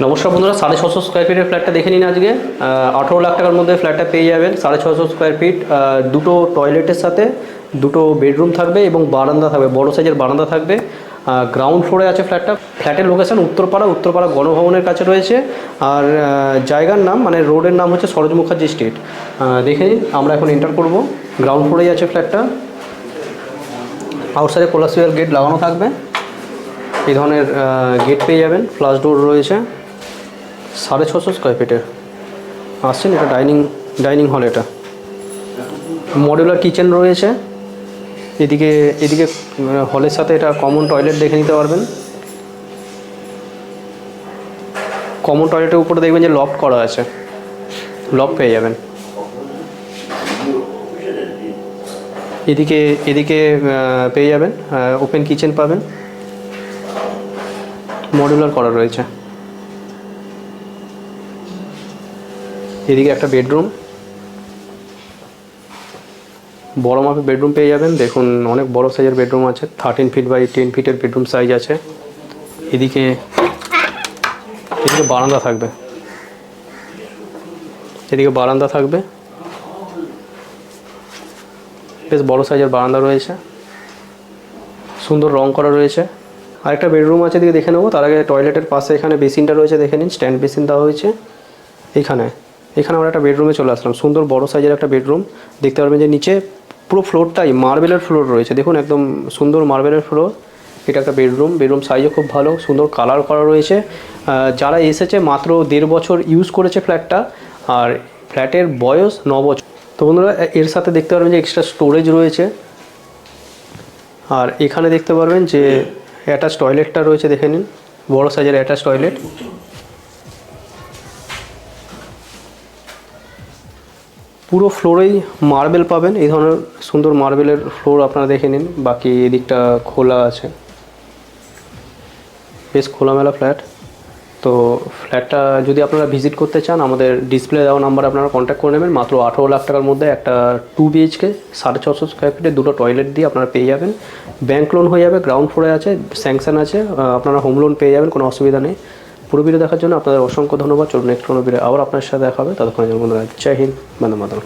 নমস্কার বন্ধুরা, 650 স্কোয়ার ফিটের ফ্ল্যাটটা দেখে নিন। আজকে 18 লাখ টাকার মধ্যে ফ্ল্যাটটা পেয়ে যাবেন। 650 স্কোয়ার ফিট, দুটো টয়লেটের সাথে দুটো বেডরুম থাকবে এবং বারান্দা থাকবে, বড় সাইজের বারান্দা থাকবে। গ্রাউন্ড ফ্লোরে আছে ফ্ল্যাটটা। ফ্ল্যাটের লোকেশন উত্তরপাড়া গণভবনের কাছে রয়েছে। আর জায়গার নাম মানে রোডের নাম হচ্ছে সরোজ মুখার্জি স্ট্রিট। দেখে নিন, আমরা এখন এন্টার করব। গ্রাউন্ড ফ্লোরেই আছে ফ্ল্যাটটা। আউটসাইডে কোলাসিয়াল গেট লাগানো থাকবে। এই ধরনের গেট পেয়ে যাবেন, ফ্লাশ ডোর রয়েছে। 650 স্কোয়ার ফিটের আসছেন। এটা ডাইনিং হল। এটা মডিউলার কিচেন রয়েছে। এদিকে হলের সাথে এটা কমন টয়লেট দেখে নিতে পারবেন। কমন টয়লেটের উপরে দেখবেন যে লক করা আছে, লক পেয়ে যাবেন। এদিকে পেয়ে যাবেন ওপেন কিচেন পাবেন, মডিউলার করা রয়েছে। এদিকে একটা বেডরুম, বড় মাপের বেডরুম পেয়ে যাবেন। দেখুন, অনেক বড় সাইজের বেডরুম আছে। 13 ফিট বাই 10 ফিটের বেডরুম সাইজ আছে। এদিকে বারান্দা থাকবে। বেশ বড় সাইজের বারান্দা রয়েছে, সুন্দর রং করা রয়েছে। আরেকটা বেডরুম আছে, এদিকে দেখে নেবো। তার আগে টয়লেটের পাশে এখানে বেসিনটা রয়েছে, দেখে নিন। স্ট্যান্ড বেসিন দেওয়া হয়েছে। এখানে আমরা একটা বেডরুমে চলে আসলাম। সুন্দর বড় সাইজের একটা বেডরুম। দেখতে পারবেন যে নিচে পুরো ফ্লোরটাই মার্বেলের ফ্লোর রয়েছে। দেখুন, একদম সুন্দর মার্বেলের ফ্লোর। এটা একটা বেডরুম সাইজও খুব ভালো, সুন্দর কালার করা রয়েছে। যারা এসেছে মাত্র 1.5 বছর ইউজ করেছে ফ্ল্যাটটা, আর ফ্ল্যাটের বয়স 9 বছর। তো বন্ধুরা, এর সাথে দেখতে পারবেন যে এক্সট্রা স্টোরেজ রয়েছে। আর এখানে দেখতে পারবেন যে অ্যাটাচ টয়লেটটা রয়েছে, দেখে নিন। বড় সাইজের অ্যাটাচ টয়লেট। পুরো ফ্লোরেই মার্বেল পাবেন। এই ধরনের সুন্দর মার্বেলের ফ্লোর আপনারা দেখে নিন। বাকি এদিকটা খোলা আছে, বেশ খোলামেলা ফ্ল্যাট। তো ফ্ল্যাটটা যদি আপনারা ভিজিট করতে চান, আমাদের ডিসপ্লে দেওয়া নাম্বারে আপনারা কন্ট্যাক্ট করে নেবেন। মাত্র 18 লাখ টাকার মধ্যে একটা 2 BHK 650 স্কোয়ার ফিটে দুটো টয়লেট দিয়ে আপনারা পেয়ে যাবেন। ব্যাঙ্ক লোন হয়ে যাবে, গ্রাউন্ড ফ্লোরে আছে, স্যাংশন আছে। আপনারা হোম লোন পেয়ে যাবেন, কোনো অসুবিধা নেই। পুরো ভিডিও দেখার জন্য আপনাদের অসংখ্য ধন্যবাদ। চলুন নেক্সট কোনো ভিডিও আবার আপনার সাথে দেখা হবে। ততক্ষণ বন্ধুরা, জয় হিন্দ, বন্দে মাতরম।